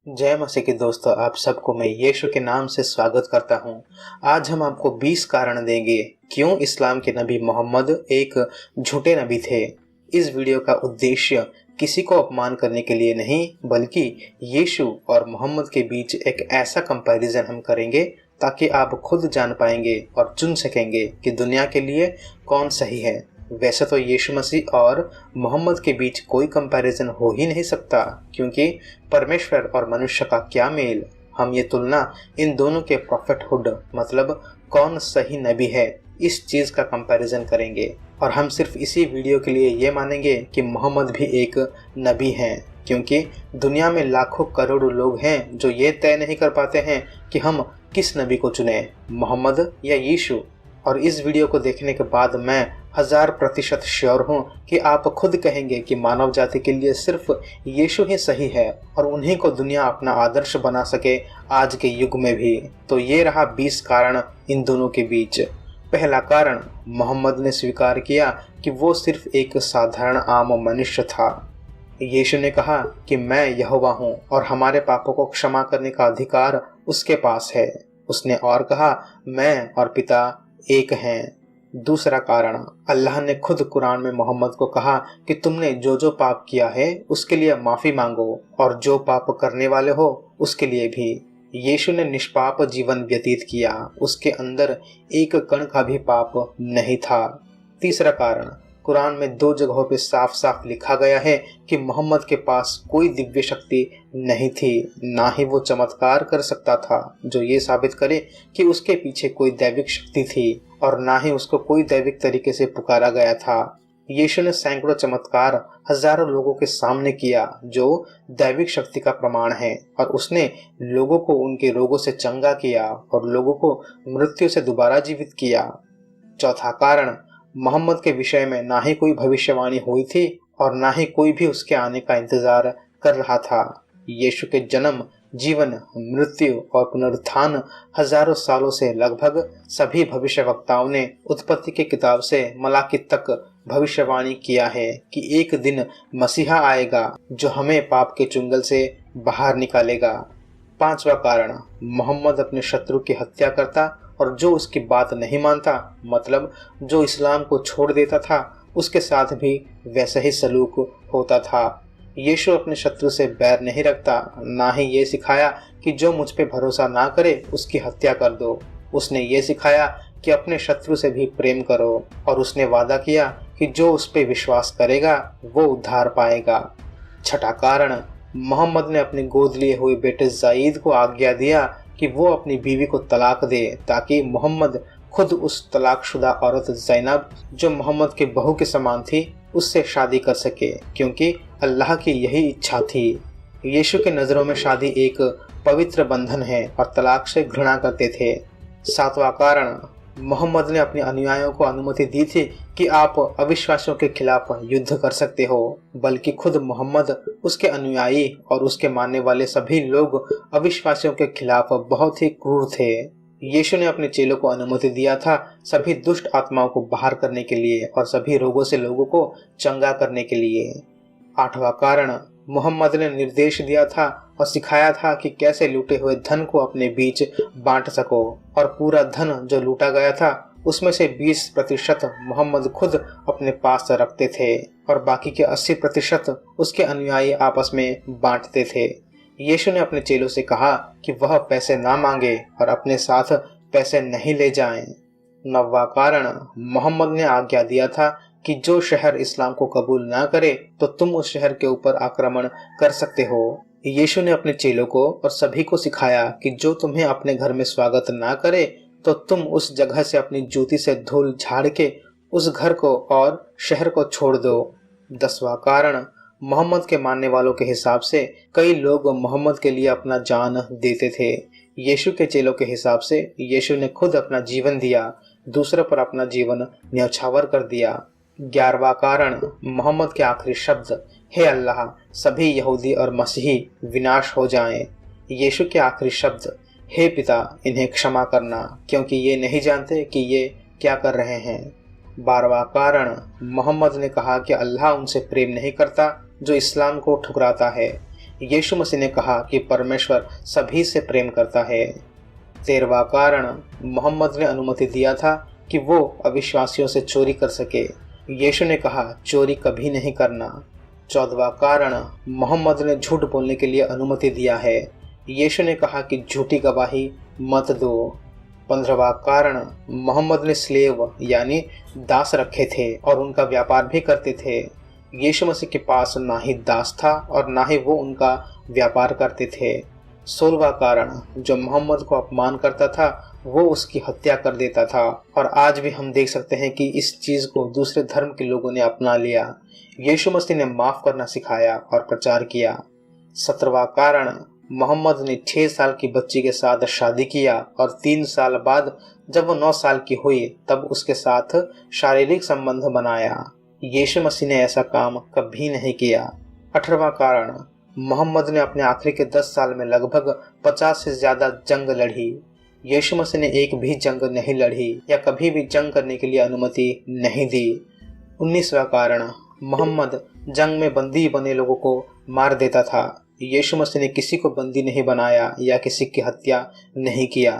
जय मसीह के दोस्तों, आप सबको मैं यीशु के नाम से स्वागत करता हूं। आज हम आपको 20 कारण देंगे क्यों इस्लाम के नबी मोहम्मद एक झूठे नबी थे। इस वीडियो का उद्देश्य किसी को अपमान करने के लिए नहीं, बल्कि यीशु और मोहम्मद के बीच एक ऐसा कंपैरिजन हम करेंगे ताकि आप खुद जान पाएंगे और चुन सकेंगे कि दुनिया के लिए कौन सही है। वैसे तो यीशु मसीह और मोहम्मद के बीच कोई कंपैरिजन हो ही नहीं सकता, क्योंकि परमेश्वर और मनुष्य का क्या मेल। हम ये तुलना इन दोनों के प्रॉफिटहुड मतलब कौन सही नबी है, इस चीज़ का कंपैरिजन करेंगे। और हम सिर्फ इसी वीडियो के लिए ये मानेंगे कि मोहम्मद भी एक नबी हैं, क्योंकि दुनिया में लाखों करोड़ों लोग हैं जो ये तय नहीं कर पाते हैं कि हम किस नबी को चुनें, मोहम्मद या यीशु। और इस वीडियो को देखने के बाद मैं 1000% श्योर हूँ कि आप खुद कहेंगे कि मानव जाति के लिए सिर्फ यीशु ही सही है और उन्हीं को दुनिया अपना आदर्श बना सके आज के युग में भी। तो ये रहा 20 कारण इन दोनों के बीच। पहला कारण, मोहम्मद ने स्वीकार किया कि वो सिर्फ एक साधारण आम मनुष्य था। यीशु ने कहा कि मैं यहोवा हूँ और हमारे पापों को क्षमा करने का अधिकार उसके पास है। उसने और कहा, मैं और पिता एक हैं। दूसरा कारण, अल्लाह ने खुद कुरान में मोहम्मद को कहा कि तुमने जो जो पाप किया है उसके लिए माफ़ी मांगो, और जो पाप करने वाले हो उसके लिए भी। यीशु ने निष्पाप जीवन व्यतीत किया, उसके अंदर एक कण का भी पाप नहीं था। तीसरा कारण, कुरान में 2 जगहों पे साफ साफ लिखा गया है कि मोहम्मद के पास कोई दिव्य शक्ति नहीं थी, ना ही वो चमत्कार कर सकता था जो ये साबित करे कि उसके पीछे कोई दैविक शक्ति थी, और ना ही उसको कोई दैविक तरीके से पुकारा गया था। यीशु ने सैकड़ों चमत्कार हजारों लोगों के सामने किया जो दैविक शक्ति का प्रमाण है, और उसने लोगों को उनके रोगों से चंगा किया और लोगों को मृत्यु से दोबारा जीवित किया। चौथा कारण, मोहम्मद के विषय में ना ही कोई भविष्यवाणी हुई थी और ना ही कोई भी उसके आने का इंतजार कर रहा था। यीशु के जन्म, जीवन, मृत्यु और पुनरुत्थान हजारों सालों से लगभग सभी भविष्यवक्ताओं ने उत्पत्ति की किताब से मलाकी तक भविष्यवाणी किया है कि एक दिन मसीहा आएगा जो हमें पाप के चुंगल से बाहर निकालेगा। पांचवा कारण, मोहम्मद अपने शत्रु की हत्या करता और जो उसकी बात नहीं मानता, मतलब जो इस्लाम को छोड़ देता था, उसके साथ भी वैसा ही सलूक होता था। यीशु अपने शत्रु से बैर नहीं रखता, ना ही ये सिखाया कि जो मुझ पे भरोसा ना करे उसकी हत्या कर दो। उसने ये सिखाया कि अपने शत्रु से भी प्रेम करो, और उसने वादा किया कि जो उस पे विश्वास करेगा वो उद्धार पाएगा। छठा कारण, मोहम्मद ने अपने गोद लिए हुए बेटे जायद को आज्ञा दिया कि वो अपनी बीवी को तलाक दे, ताकि मोहम्मद खुद उस तलाकशुदा औरत ज़ैनब जो मोहम्मद के बहू के समान थी उससे शादी कर सके, क्योंकि अल्लाह की यही इच्छा थी। यीशु के नज़रों में शादी एक पवित्र बंधन है और तलाक से घृणा करते थे। सातवां कारण, मोहम्मद ने अपने अनुयायियों को अनुमति दी थी कि आप अविश्वासियों के खिलाफ युद्ध कर सकते हो, बल्कि खुद मोहम्मद, उसके अनुयायी और उसके मानने वाले सभी लोग अविश्वासियों के खिलाफ बहुत ही क्रूर थे। यीशु ने अपने चेलों को अनुमति दिया था सभी दुष्ट आत्माओं को बाहर करने के लिए और सभी रोगों से लोगों को चंगा करने के लिए। आठवां कारण, मोहम्मद ने निर्देश दिया था और सिखाया था कि कैसे लूटे हुए धन को अपने बीच बांट सको, और पूरा धन जो लूटा गया था उसमें से 20% मोहम्मद खुद अपने पास रखते थे और बाकी के 80% उसके अनुयायी आपस में बांटते थे। यीशु ने अपने चेलों से कहा कि वह पैसे ना मांगे और अपने साथ पैसे नहीं ले जाएं। नौवां कारण, मोहम्मद ने आज्ञा दिया था कि जो शहर इस्लाम को कबूल ना करे तो तुम उस शहर के ऊपर आक्रमण कर सकते हो। यीशु ने अपने चेलों को और सभी को सिखाया कि जो तुम्हें अपने घर में स्वागत ना करे तो तुम उस जगह से अपनी जूती से धूल झाड़ के उस घर को और शहर को छोड़ दो। 10वां कारण, मोहम्मद के मानने वालों के हिसाब से कई लोग मोहम्मद के लिए अपना जान देते थे। यीशु के चेलों के हिसाब से यीशु ने खुद अपना जीवन दिया, दूसरों पर अपना जीवन न्यौछावर कर दिया। 11वां कारण, मोहम्मद के आखिरी शब्द, हे अल्लाह, सभी यहूदी और मसीही विनाश हो जाएं। यीशु के आखिरी शब्द, हे पिता, इन्हें क्षमा करना, क्योंकि ये नहीं जानते कि ये क्या कर रहे हैं। 12वां कारण, मोहम्मद ने कहा कि अल्लाह उनसे प्रेम नहीं करता जो इस्लाम को ठुकराता है। यीशु मसीह ने कहा कि परमेश्वर सभी से प्रेम करता है। 13वां कारण, मोहम्मद ने अनुमति दिया था कि वो अविश्वासियों से चोरी कर सके। यीशु ने कहा चोरी कभी नहीं करना। 14वां कारण, मोहम्मद ने झूठ बोलने के लिए अनुमति दिया है। यीशु ने कहा कि झूठी गवाही मत दो। 15वां कारण, मोहम्मद ने स्लेव यानी दास रखे थे और उनका व्यापार भी करते थे। यीशु मसीह के पास ना ही दास था और ना ही वो उनका व्यापार करते थे। 16वां कारण, जो मोहम्मद को अपमान करता था वो उसकी हत्या कर देता था और आज भी हम देख सकते हैं कि इस चीज को दूसरे धर्म के लोगों ने अपना लिया। यीशु मसीह ने माफ करना सिखाया और प्रचार किया। 17वां कारण, मोहम्मद ने 6 साल की बच्ची के साथ शादी किया और 3 साल बाद जब वो 9 साल की हुई तब उसके साथ शारीरिक संबंध बनाया। यीशु मसीह ने ऐसा काम कभी नहीं किया। 18वां कारण, मोहम्मद ने अपने आखिरी के 10 साल में लगभग 50 से ज्यादा जंग लड़ी। यीशु मसीह ने एक भी जंग नहीं लड़ी या कभी भी जंग करने के लिए अनुमति नहीं दी। 19वां कारण, मोहम्मद जंग में बंदी बने लोगों को मार देता था। यीशु मसीह ने किसी को बंदी नहीं बनाया या किसी की हत्या नहीं किया।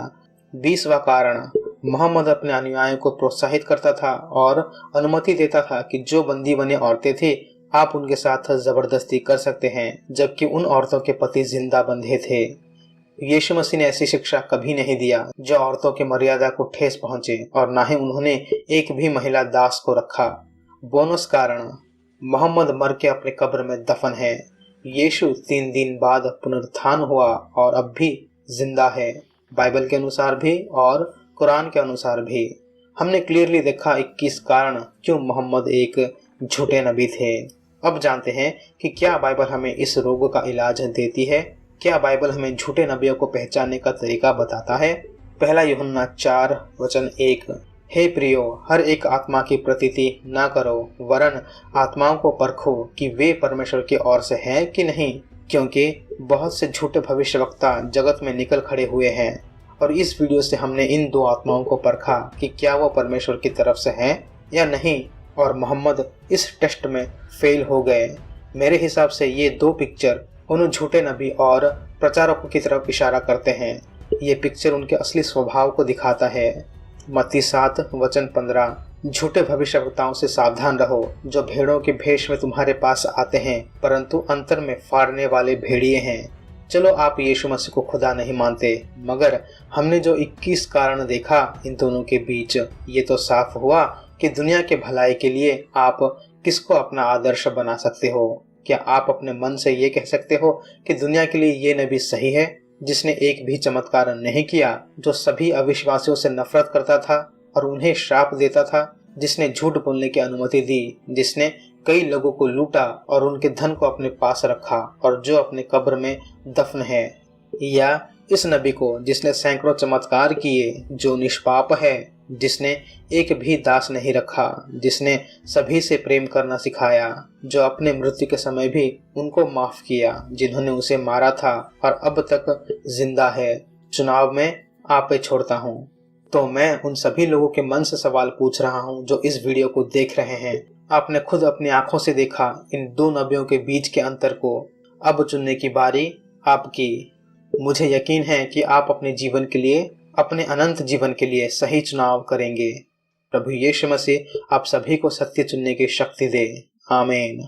20वां कारण, मोहम्मद अपने अनुयायियों को प्रोत्साहित करता था और अनुमति देता था कि जो बंदी बने औरतें थी आप उनके साथ जबरदस्ती कर सकते हैं जबकि उन औरतों के पति जिंदा बंधे थे। यीशु मसीह ने ऐसी शिक्षा कभी नहीं दिया जो औरतों की मर्यादा को ठेस पहुंचे और ना ही उन्होंने एक भी महिला दास को रखा। बोनस कारण, मोहम्मद मर के अपने कब्र में दफन है। यीशु 3 दिन बाद पुनरुत्थान हुआ और अब भी जिंदा है, बाइबल के अनुसार भी और कुरान के अनुसार भी। हमने क्लियरली देखा 21 कारण क्यों मोहम्मद एक झूठे नबी थे। अब जानते हैं कि क्या बाइबल हमें इस रोग का इलाज देती है। क्या बाइबल हमें झूठे नबियों को पहचानने का तरीका बताता है। 1 यूहन्ना 4:1, हे प्रियो, हर एक आत्मा की प्रतीति न करो वरन आत्माओं को परखो कि वे परमेश्वर की ओर से हैं कि नहीं, क्योंकि बहुत से झूठे भविष्यवक्ता जगत में निकल खड़े हुए हैं। और इस वीडियो से हमने इन 2 आत्माओं को परखा कि क्या वो परमेश्वर की तरफ से हैं या नहीं, और मोहम्मद इस टेस्ट में फेल हो गए। मेरे हिसाब से ये 2 पिक्चर उन झूठे नबी और प्रचारकों की तरफ इशारा करते हैं। ये पिक्चर उनके असली स्वभाव को दिखाता है। मत्ती 7:15, झूठे भविष्यवक्ताओं से सावधान रहो जो भेड़ों के भेष में तुम्हारे पास आते हैं परंतु अंतर में फाड़ने वाले भेड़िए हैं। चलो आप यीशु मसीह को खुदा नहीं मानते, मगर हमने जो 21 कारण देखा इन दोनों के बीच, ये तो साफ हुआ कि दुनिया के भलाई के लिए आप किसको अपना आदर्श बना सकते हो। क्या आप अपने मन से ये कह सकते हो कि दुनिया के लिए ये नबी सही है जिसने एक भी चमत्कार नहीं किया, जो सभी अविश्वासियों से नफरत करता था और उन्हें श्राप देता था, जिसने झूठ बोलने की अनुमति दी, जिसने कई लोगों को लूटा और उनके धन को अपने पास रखा और जो अपने कब्र में दफन है। या इस नबी को जिसने सैकड़ों चमत्कार किए, जो निष्पाप है, जिसने एक भी दास नहीं रखा, जिसने सभी से प्रेम करना सिखाया, जो अपने मृत्यु के समय भी उनको माफ किया जिन्होंने उसे मारा था और अब तक जिंदा है। चुनाव में आप पे छोड़ता हूँ। तो मैं उन सभी लोगों के मन से सवाल पूछ रहा हूँ जो इस वीडियो को देख रहे हैं। आपने खुद अपनी आंखों से देखा इन 2 नबियों के बीच के अंतर को। अब चुनने की बारी आपकी। मुझे यकीन है कि आप अपने जीवन के लिए, अपने अनंत जीवन के लिए सही चुनाव करेंगे। प्रभु यीशु मसीह आप सभी को सत्य चुनने की शक्ति दे। आमीन।